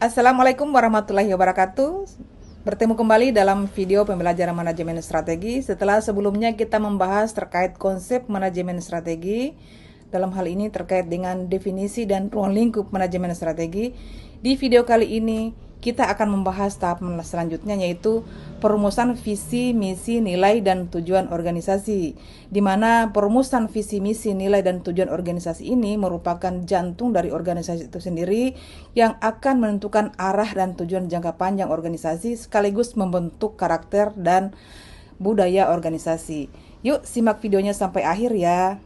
Assalamualaikum warahmatullahi wabarakatuh. Bertemu kembali dalam video pembelajaran manajemen strategi. Setelah sebelumnya kita membahas terkait konsep manajemen strategi, dalam hal ini terkait dengan definisi dan ruang lingkup manajemen strategi. Di video kali ini kita akan membahas tahap selanjutnya, yaitu perumusan visi, misi, nilai, dan tujuan organisasi, di mana perumusan visi, misi, nilai, dan tujuan organisasi ini merupakan jantung dari organisasi itu sendiri yang akan menentukan arah dan tujuan jangka panjang organisasi sekaligus membentuk karakter dan budaya organisasi. Yuk simak videonya sampai akhir ya.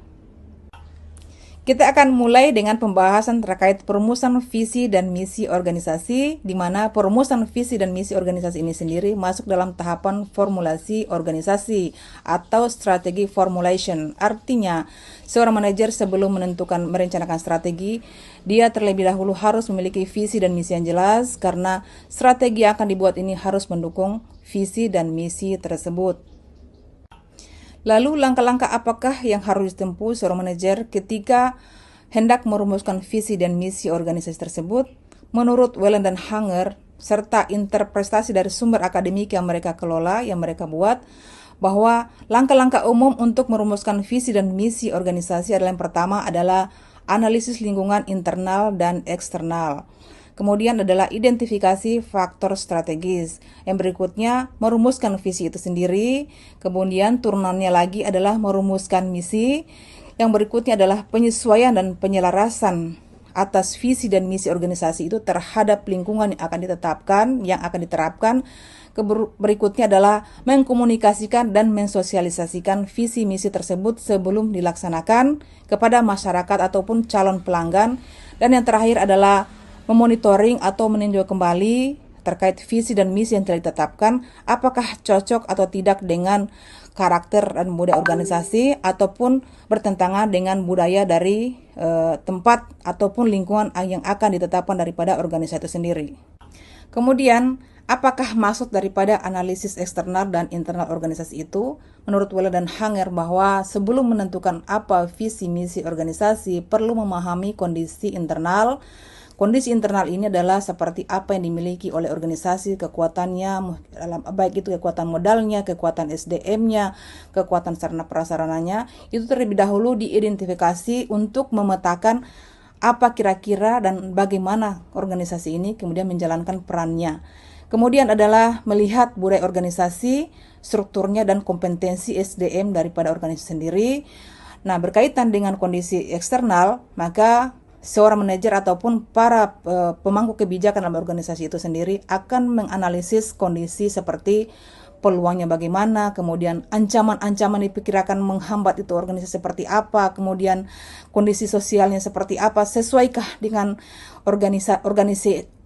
Kita akan mulai dengan pembahasan terkait perumusan visi dan misi organisasi, di mana perumusan visi dan misi organisasi ini sendiri masuk dalam tahapan formulasi organisasi atau strategi formulation. Artinya, seorang manajer sebelum merencanakan strategi, dia terlebih dahulu harus memiliki visi dan misi yang jelas, karena strategi yang akan dibuat ini harus mendukung visi dan misi tersebut. Lalu langkah-langkah apakah yang harus ditempuh seorang manajer ketika hendak merumuskan visi dan misi organisasi tersebut? Menurut Whelan dan Hanger, serta interpretasi dari sumber akademik yang mereka kelola, yang mereka buat, bahwa langkah-langkah umum untuk merumuskan visi dan misi organisasi adalah yang pertama adalah analisis lingkungan internal dan eksternal. Kemudian adalah identifikasi faktor strategis. Yang berikutnya merumuskan visi itu sendiri. Kemudian turunannya lagi adalah merumuskan misi. Yang berikutnya adalah penyesuaian dan penyelarasan atas visi dan misi organisasi itu terhadap lingkungan yang akan ditetapkan, yang akan diterapkan. Berikutnya adalah mengkomunikasikan dan mensosialisasikan visi misi tersebut sebelum dilaksanakan kepada masyarakat ataupun calon pelanggan. Dan yang terakhir adalah memonitoring atau meninjau kembali terkait visi dan misi yang telah ditetapkan, apakah cocok atau tidak dengan karakter dan budaya organisasi ataupun bertentangan dengan budaya dari tempat ataupun lingkungan yang akan ditetapkan daripada organisasi itu sendiri. Kemudian, apakah maksud daripada analisis eksternal dan internal organisasi itu? Menurut Whelan dan Hanger, bahwa sebelum menentukan apa visi misi organisasi perlu memahami kondisi internal. Kondisi internal ini adalah seperti apa yang dimiliki oleh organisasi, kekuatannya, baik itu kekuatan modalnya, kekuatan SDM-nya, kekuatan sarana prasarananya, itu terlebih dahulu diidentifikasi untuk memetakan apa kira-kira dan bagaimana organisasi ini kemudian menjalankan perannya. Kemudian adalah melihat budaya organisasi, strukturnya dan kompetensi SDM daripada organisasi sendiri. Nah, berkaitan dengan kondisi eksternal, maka seorang manajer ataupun para pemangku kebijakan dalam organisasi itu sendiri akan menganalisis kondisi seperti peluangnya bagaimana, kemudian ancaman-ancaman diperkirakan menghambat itu organisasi seperti apa, kemudian kondisi sosialnya seperti apa, sesuaikah dengan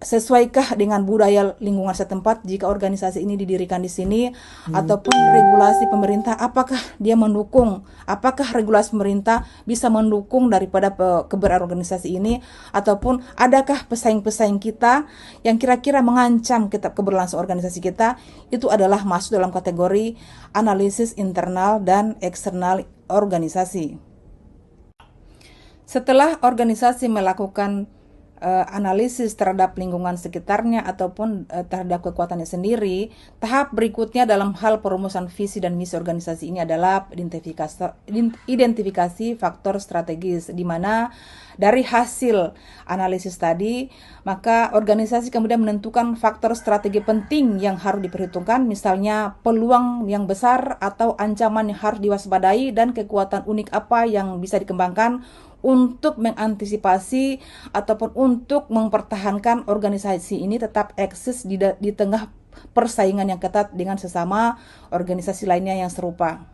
sesuaikah dengan budaya lingkungan setempat jika organisasi ini didirikan di sini, ataupun regulasi pemerintah, apakah dia mendukung, apakah regulasi pemerintah bisa mendukung daripada keberadaan organisasi ini, ataupun adakah pesaing-pesaing kita yang kira-kira mengancam keberlangsungan organisasi kita. Itu adalah masuk dalam kategori analisis internal dan eksternal organisasi. Setelah organisasi melakukan analisis terhadap lingkungan sekitarnya ataupun terhadap kekuatannya sendiri, tahap berikutnya dalam hal perumusan visi dan misi organisasi ini adalah identifikasi faktor strategis, di mana dari hasil analisis tadi, maka organisasi kemudian menentukan faktor strategi penting yang harus diperhitungkan, misalnya peluang yang besar atau ancaman yang harus diwaspadai dan kekuatan unik apa yang bisa dikembangkan untuk mengantisipasi ataupun untuk mempertahankan organisasi ini tetap eksis di tengah persaingan yang ketat dengan sesama organisasi lainnya yang serupa.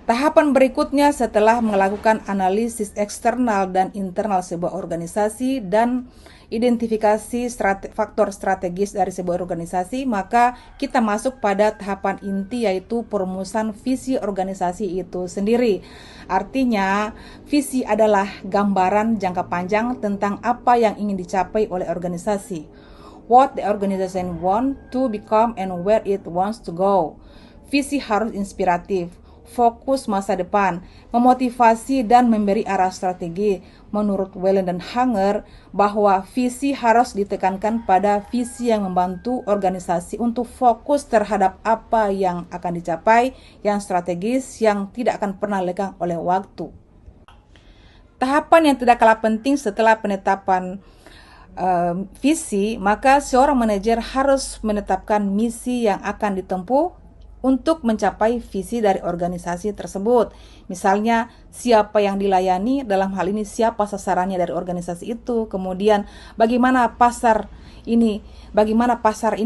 Tahapan berikutnya setelah melakukan analisis eksternal dan internal sebuah organisasi dan identifikasi faktor strategis dari sebuah organisasi, maka kita masuk pada tahapan inti, yaitu perumusan visi organisasi itu sendiri. Artinya, visi adalah gambaran jangka panjang tentang apa yang ingin dicapai oleh organisasi. What the organization want to become and where it wants to go. Visi harus inspiratif. fokus masa depan, memotivasi dan memberi arah strategi. Menurut Wellen dan Hanger, bahwa visi harus ditekankan pada visi yang membantu organisasi untuk fokus terhadap apa yang akan dicapai, yang strategis, yang tidak akan pernah lekang oleh waktu. Tahapan yang tidak kalah penting setelah penetapan visi, maka seorang manajer harus menetapkan misi yang akan ditempuh untuk mencapai visi dari organisasi tersebut. Misalnya, siapa yang dilayani, dalam hal ini siapa sasarannya dari organisasi itu, kemudian bagaimana pasar ini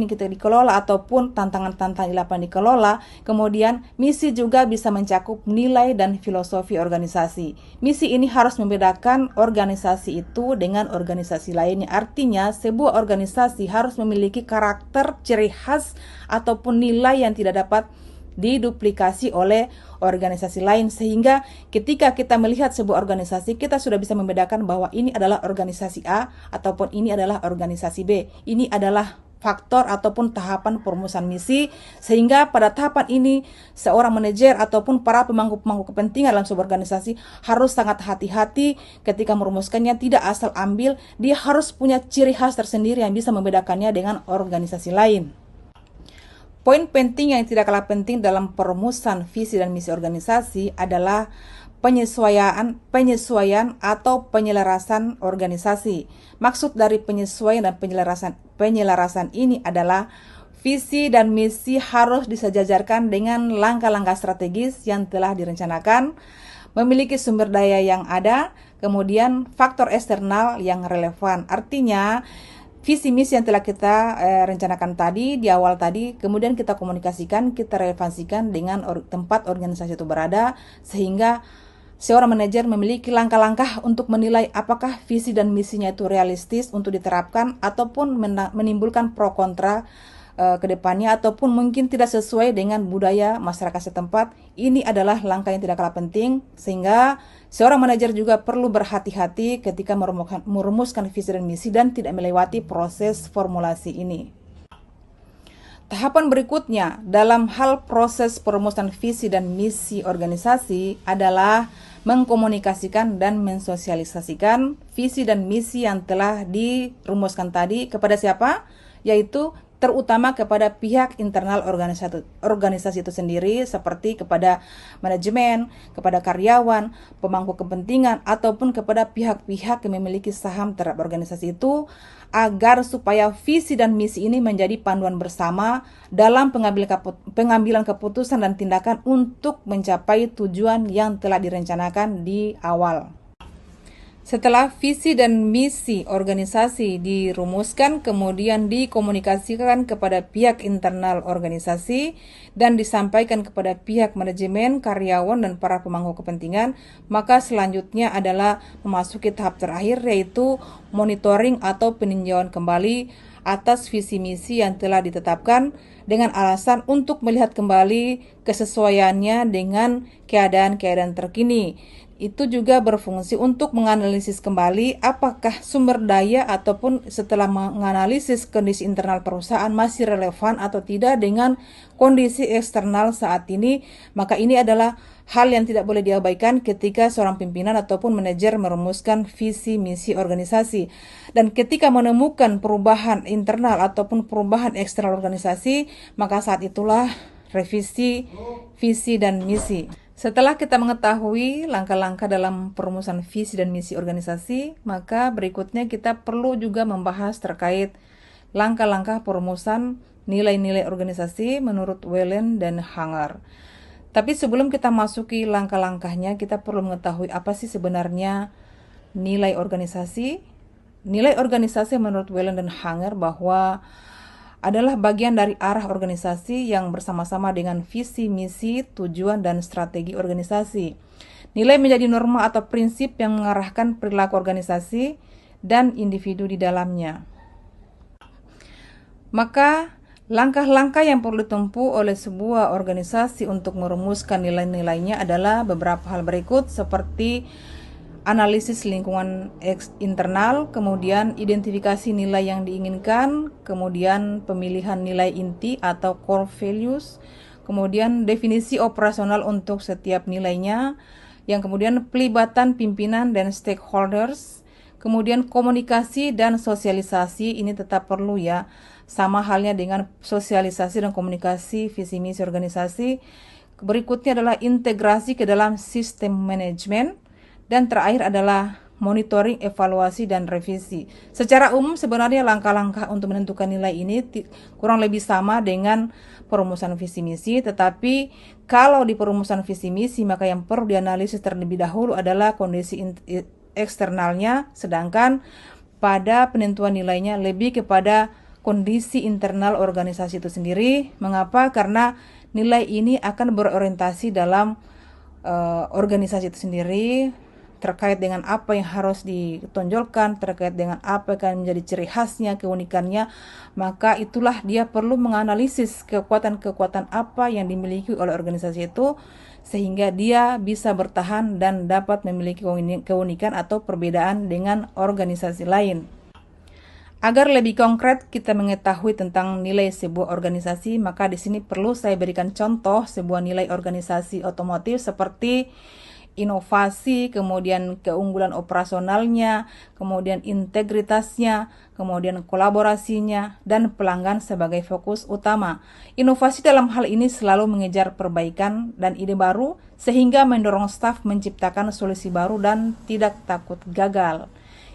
kita dikelola ataupun tantangan-tantangan di lapangan dikelola. Kemudian misi juga bisa mencakup nilai dan filosofi organisasi. Misi ini harus membedakan organisasi itu dengan organisasi lainnya. Artinya sebuah organisasi harus memiliki karakter, ciri khas ataupun nilai yang tidak dapat diduplikasi oleh organisasi lain, sehingga ketika kita melihat sebuah organisasi, kita sudah bisa membedakan bahwa ini adalah organisasi A ataupun ini adalah organisasi B. Ini adalah faktor ataupun tahapan perumusan misi, sehingga pada tahapan ini seorang manajer ataupun para pemangku kepentingan dalam sebuah organisasi harus sangat hati-hati ketika merumuskannya. Tidak asal ambil, dia harus punya ciri khas tersendiri yang bisa membedakannya dengan organisasi lain. Poin penting yang tidak kalah penting dalam perumusan visi dan misi organisasi adalah penyesuaian atau penyelarasan organisasi. Maksud dari penyesuaian dan penyelarasan ini adalah visi dan misi harus disejajarkan dengan langkah-langkah strategis yang telah direncanakan, memiliki sumber daya yang ada, kemudian faktor eksternal yang relevan. Artinya, visi misi yang telah kita rencanakan tadi di awal tadi, kemudian kita komunikasikan, kita relevansikan dengan tempat organisasi itu berada, sehingga seorang manajer memiliki langkah-langkah untuk menilai apakah visi dan misinya itu realistis untuk diterapkan ataupun menimbulkan pro kontra ke depannya, ataupun mungkin tidak sesuai dengan budaya masyarakat setempat. Ini adalah langkah yang tidak kalah penting, sehingga seorang manajer juga perlu berhati-hati ketika merumuskan visi dan misi dan tidak melewati proses formulasi ini. Tahapan berikutnya dalam hal proses perumusan visi dan misi organisasi adalah mengkomunikasikan dan mensosialisasikan visi dan misi yang telah dirumuskan tadi kepada siapa? Yaitu terutama kepada pihak internal organisasi itu sendiri, seperti kepada manajemen, kepada karyawan, pemangku kepentingan, ataupun kepada pihak-pihak yang memiliki saham terhadap organisasi itu, agar supaya visi dan misi ini menjadi panduan bersama dalam pengambilan keputusan dan tindakan untuk mencapai tujuan yang telah direncanakan di awal. Setelah visi dan misi organisasi dirumuskan, kemudian dikomunikasikan kepada pihak internal organisasi dan disampaikan kepada pihak manajemen, karyawan, dan para pemangku kepentingan, maka selanjutnya adalah memasuki tahap terakhir, yaitu monitoring atau peninjauan kembali atas visi misi yang telah ditetapkan dengan alasan untuk melihat kembali kesesuaiannya dengan keadaan-keadaan terkini. Itu juga berfungsi untuk menganalisis kembali apakah sumber daya ataupun setelah menganalisis kondisi internal perusahaan masih relevan atau tidak dengan kondisi eksternal saat ini. Maka ini adalah hal yang tidak boleh diabaikan ketika seorang pimpinan ataupun manajer merumuskan visi misi organisasi. Dan ketika menemukan perubahan internal ataupun perubahan eksternal organisasi, maka saat itulah revisi visi dan misi. Setelah kita mengetahui langkah-langkah dalam perumusan visi dan misi organisasi, maka berikutnya kita perlu juga membahas terkait langkah-langkah perumusan nilai-nilai organisasi menurut Wellen dan Hanger. Tapi sebelum kita masuki langkah-langkahnya, kita perlu mengetahui apa sih sebenarnya nilai organisasi. Nilai organisasi menurut Wellen dan Hanger bahwa adalah bagian dari arah organisasi yang bersama-sama dengan visi, misi, tujuan, dan strategi organisasi. Nilai menjadi norma atau prinsip yang mengarahkan perilaku organisasi dan individu di dalamnya. Maka, langkah-langkah yang perlu ditempuh oleh sebuah organisasi untuk merumuskan nilai-nilainya adalah beberapa hal berikut, seperti analisis lingkungan internal, kemudian identifikasi nilai yang diinginkan, kemudian pemilihan nilai inti atau core values, kemudian definisi operasional untuk setiap nilainya, yang kemudian pelibatan pimpinan dan stakeholders, kemudian komunikasi dan sosialisasi ini tetap perlu ya, sama halnya dengan sosialisasi dan komunikasi visi misi organisasi. Berikutnya adalah integrasi ke dalam sistem manajemen, dan terakhir adalah monitoring, evaluasi, dan revisi. Secara umum sebenarnya langkah-langkah untuk menentukan nilai ini kurang lebih sama dengan perumusan visi misi, tetapi kalau di perumusan visi misi maka yang perlu dianalisis terlebih dahulu adalah kondisi eksternalnya, sedangkan pada penentuan nilainya lebih kepada kondisi internal organisasi itu sendiri. Mengapa? Karena nilai ini akan berorientasi dalam organisasi itu sendiri, terkait dengan apa yang harus ditonjolkan, terkait dengan apa yang akan menjadi ciri khasnya, keunikannya, maka itulah dia perlu menganalisis kekuatan-kekuatan apa yang dimiliki oleh organisasi itu, sehingga dia bisa bertahan dan dapat memiliki keunikan atau perbedaan dengan organisasi lain. Agar lebih konkret kita mengetahui tentang nilai sebuah organisasi, maka di sini perlu saya berikan contoh sebuah nilai organisasi otomotif seperti inovasi, kemudian keunggulan operasionalnya, kemudian integritasnya, kemudian kolaborasinya, dan pelanggan sebagai fokus utama. Inovasi dalam hal ini selalu mengejar perbaikan dan ide baru, sehingga mendorong staf menciptakan solusi baru dan tidak takut gagal.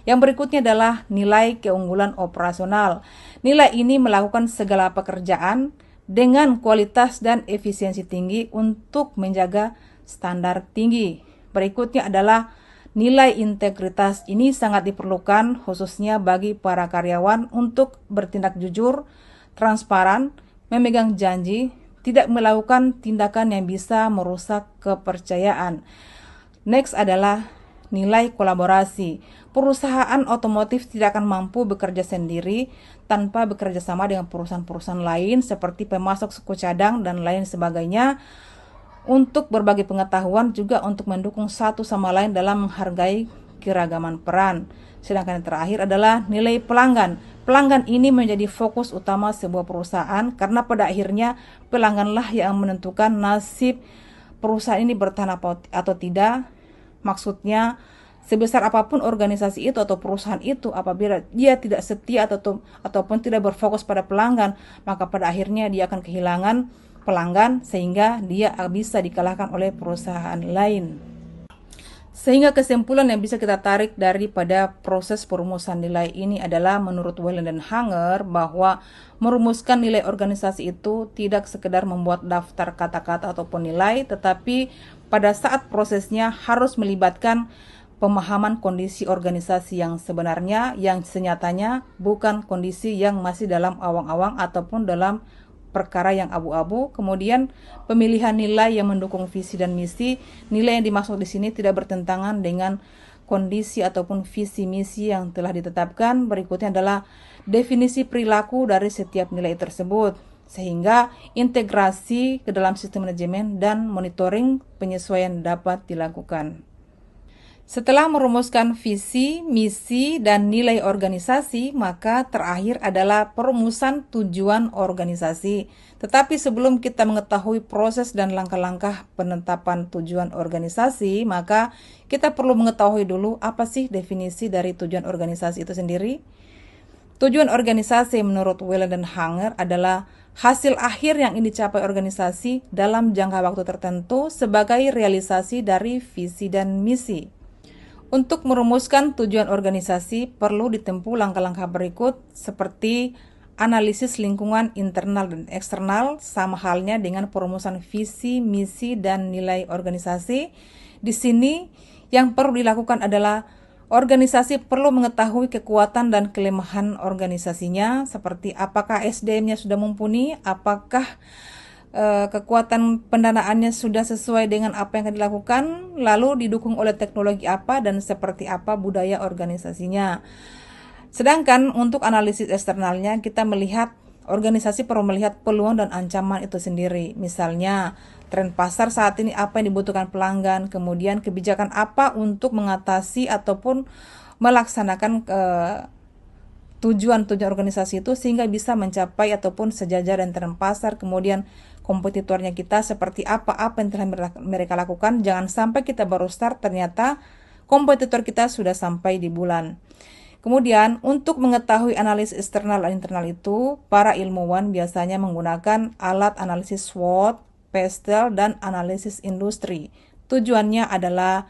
Yang berikutnya adalah nilai keunggulan operasional. Nilai ini melakukan segala pekerjaan dengan kualitas dan efisiensi tinggi untuk menjaga standar tinggi. Berikutnya adalah nilai integritas. Ini sangat diperlukan khususnya bagi para karyawan untuk bertindak jujur, transparan, memegang janji, tidak melakukan tindakan yang bisa merusak kepercayaan. Next adalah nilai kolaborasi. Perusahaan otomotif tidak akan mampu bekerja sendiri tanpa bekerja sama dengan perusahaan-perusahaan lain seperti pemasok suku cadang dan lain sebagainya, untuk berbagi pengetahuan, juga untuk mendukung satu sama lain dalam menghargai keragaman peran. Sedangkan yang terakhir adalah nilai pelanggan. Pelanggan ini menjadi fokus utama sebuah perusahaan karena pada akhirnya pelangganlah yang menentukan nasib perusahaan ini bertahan atau tidak. Maksudnya, sebesar apapun organisasi itu atau perusahaan itu, apabila dia tidak setia ataupun tidak berfokus pada pelanggan, maka pada akhirnya dia akan kehilangan pelanggan sehingga dia bisa dikalahkan oleh perusahaan lain. Sehingga kesimpulan yang bisa kita tarik daripada proses perumusan nilai ini adalah menurut Whelan dan Hanger bahwa merumuskan nilai organisasi itu tidak sekedar membuat daftar kata-kata ataupun nilai, tetapi pada saat prosesnya harus melibatkan pemahaman kondisi organisasi yang sebenarnya, yang senyatanya bukan kondisi yang masih dalam awang-awang ataupun dalam perkara yang abu-abu. Kemudian pemilihan nilai yang mendukung visi dan misi. Nilai yang dimaksud di sini tidak bertentangan dengan kondisi ataupun visi misi yang telah ditetapkan. Berikutnya adalah definisi perilaku dari setiap nilai tersebut, sehingga integrasi ke dalam sistem manajemen dan monitoring penyesuaian dapat dilakukan. Setelah merumuskan visi, misi, dan nilai organisasi, maka terakhir adalah perumusan tujuan organisasi. Tetapi sebelum kita mengetahui proses dan langkah-langkah penetapan tujuan organisasi, maka kita perlu mengetahui dulu apa sih definisi dari tujuan organisasi itu sendiri. Tujuan organisasi menurut Whelan dan Hanger adalah hasil akhir yang ingin dicapai organisasi dalam jangka waktu tertentu sebagai realisasi dari visi dan misi. Untuk merumuskan tujuan organisasi perlu ditempuh langkah-langkah berikut seperti analisis lingkungan internal dan eksternal, sama halnya dengan perumusan visi, misi, dan nilai organisasi. Di sini yang perlu dilakukan adalah organisasi perlu mengetahui kekuatan dan kelemahan organisasinya, seperti apakah SDM-nya sudah mumpuni, apakah kekuatan pendanaannya sudah sesuai dengan apa yang akan dilakukan, lalu didukung oleh teknologi apa dan seperti apa budaya organisasinya. Sedangkan untuk analisis eksternalnya, kita melihat organisasi perlu melihat peluang dan ancaman itu sendiri. Misalnya, tren pasar saat ini apa yang dibutuhkan pelanggan, kemudian kebijakan apa untuk mengatasi ataupun melaksanakan tujuan organisasi itu sehingga bisa mencapai ataupun sejajar dengan tren pasar, kemudian kompetitornya kita seperti apa yang telah mereka lakukan. Jangan sampai kita baru start ternyata kompetitor kita sudah sampai di bulan. Kemudian, untuk mengetahui analisis eksternal dan internal itu, para ilmuwan biasanya menggunakan alat analisis SWOT, PESTEL, dan analisis industri. Tujuannya adalah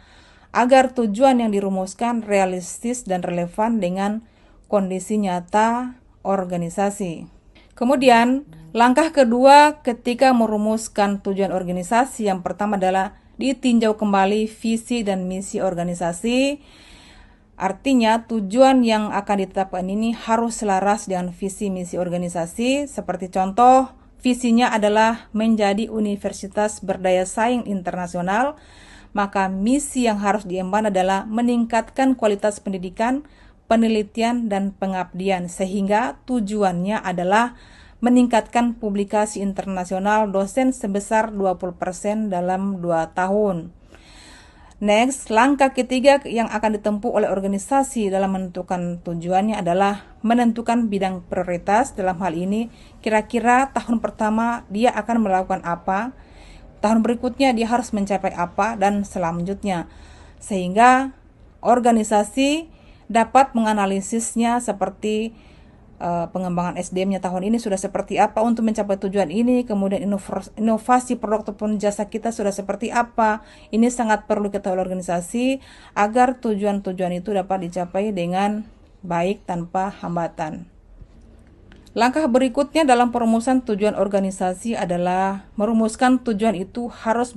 agar tujuan yang dirumuskan realistis dan relevan dengan kondisi nyata organisasi. Kemudian, langkah kedua ketika merumuskan tujuan organisasi, yang pertama adalah ditinjau kembali visi dan misi organisasi. Artinya, tujuan yang akan ditetapkan ini harus selaras dengan visi misi organisasi. Seperti contoh, visinya adalah menjadi universitas berdaya saing internasional, maka misi yang harus diemban adalah meningkatkan kualitas pendidikan, penelitian, dan pengabdian, sehingga tujuannya adalah meningkatkan publikasi internasional dosen sebesar 20% dalam 2 tahun. Next, langkah ketiga yang akan ditempuh oleh organisasi dalam menentukan tujuannya adalah menentukan bidang prioritas. Dalam hal ini, kira-kira tahun pertama dia akan melakukan apa, tahun berikutnya dia harus mencapai apa, dan selanjutnya. Sehingga organisasi dapat menganalisisnya seperti pengembangan SDM-nya tahun ini sudah seperti apa untuk mencapai tujuan ini, kemudian inovasi produk ataupun jasa kita sudah seperti apa. Ini sangat perlu kita oleh organisasi agar tujuan-tujuan itu dapat dicapai dengan baik tanpa hambatan. Langkah berikutnya dalam perumusan tujuan organisasi adalah merumuskan tujuan itu harus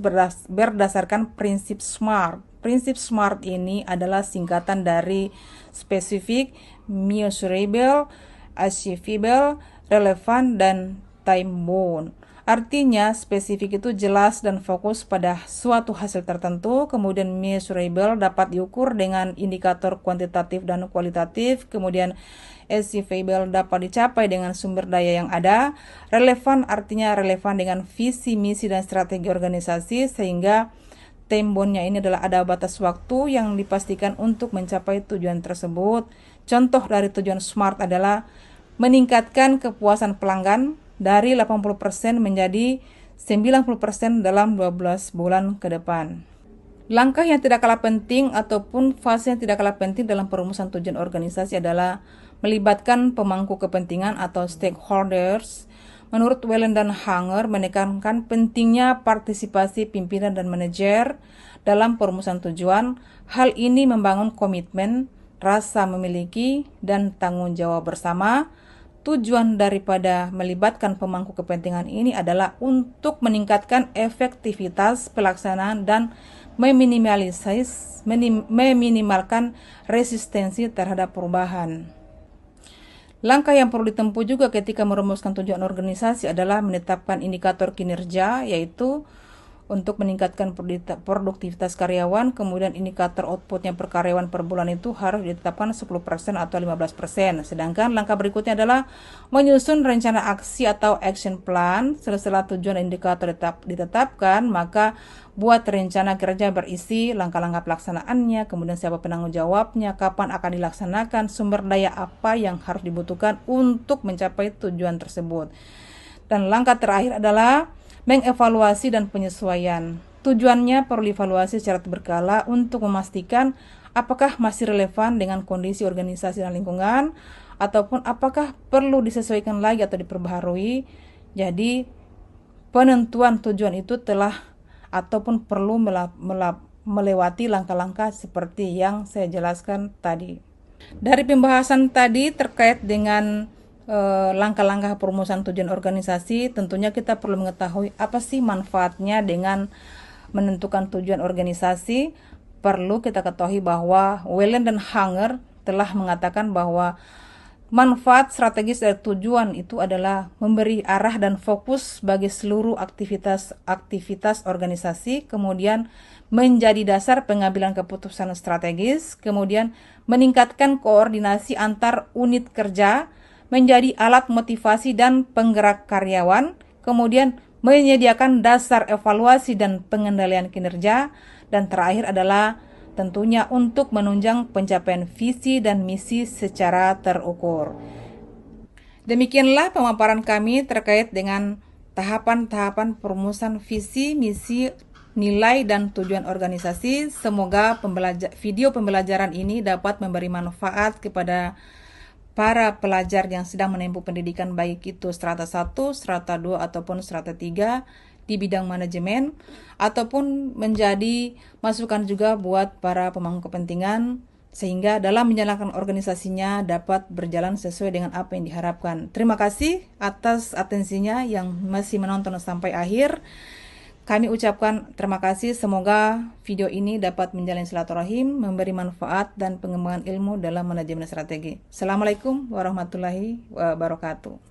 berdasarkan prinsip SMART. Prinsip SMART ini adalah singkatan dari specific, measurable, achievable, relevant, dan time bound. Artinya, spesifik itu jelas dan fokus pada suatu hasil tertentu, kemudian measurable dapat diukur dengan indikator kuantitatif dan kualitatif, kemudian achievable dapat dicapai dengan sumber daya yang ada, relevan artinya relevan dengan visi, misi, dan strategi organisasi, sehingga time bound-nya ini adalah ada batas waktu yang dipastikan untuk mencapai tujuan tersebut. Contoh dari tujuan SMART adalah meningkatkan kepuasan pelanggan dari 80% menjadi 90% dalam 12 bulan ke depan. Langkah yang tidak kalah penting ataupun fase yang tidak kalah penting dalam perumusan tujuan organisasi adalah melibatkan pemangku kepentingan atau stakeholders. Menurut Whelan dan Hanger, menekankan pentingnya partisipasi pimpinan dan manajer dalam perumusan tujuan. Hal ini membangun komitmen, rasa memiliki, dan tanggung jawab bersama. Tujuan daripada melibatkan pemangku kepentingan ini adalah untuk meningkatkan efektivitas pelaksanaan dan meminimalkan resistensi terhadap perubahan. Langkah yang perlu ditempuh juga ketika merumuskan tujuan organisasi adalah menetapkan indikator kinerja, yaitu untuk meningkatkan produktivitas karyawan, kemudian indikator outputnya per karyawan per bulan itu harus ditetapkan 10% atau 15%. Sedangkan langkah berikutnya adalah menyusun rencana aksi atau action plan. Setelah tujuan indikator ditetapkan, maka buat rencana kerja berisi langkah-langkah pelaksanaannya, kemudian siapa penanggung jawabnya, kapan akan dilaksanakan, sumber daya apa yang harus dibutuhkan untuk mencapai tujuan tersebut. Dan langkah terakhir adalah mengevaluasi dan penyesuaian. Tujuannya perlu dievaluasi secara berkala untuk memastikan apakah masih relevan dengan kondisi organisasi dan lingkungan, ataupun apakah perlu disesuaikan lagi atau diperbaharui. Jadi, penentuan tujuan itu telah ataupun perlu melewati langkah-langkah seperti yang saya jelaskan tadi. Dari pembahasan tadi terkait dengan langkah-langkah perumusan tujuan organisasi, tentunya kita perlu mengetahui apa sih manfaatnya dengan menentukan tujuan organisasi. Perlu kita ketahui bahwa Whelan dan Hanger telah mengatakan bahwa manfaat strategis dari tujuan itu adalah memberi arah dan fokus bagi seluruh aktivitas organisasi, kemudian menjadi dasar pengambilan keputusan strategis, kemudian meningkatkan koordinasi antar unit kerja, menjadi alat motivasi dan penggerak karyawan, kemudian menyediakan dasar evaluasi dan pengendalian kinerja, dan terakhir adalah tentunya untuk menunjang pencapaian visi dan misi secara terukur. Demikianlah pemaparan kami terkait dengan tahapan-tahapan perumusan visi, misi, nilai, dan tujuan organisasi. Semoga video pembelajaran ini dapat memberi manfaat kepada para pelajar yang sedang menempuh pendidikan baik itu strata 1, strata 2, ataupun strata 3 di bidang manajemen, ataupun menjadi masukan juga buat para pemangku kepentingan sehingga dalam menjalankan organisasinya dapat berjalan sesuai dengan apa yang diharapkan. Terima kasih atas atensinya yang masih menonton sampai akhir. Kami ucapkan terima kasih, semoga video ini dapat menjalin silaturahim, memberi manfaat dan pengembangan ilmu dalam manajemen strategi. Assalamualaikum warahmatullahi wabarakatuh.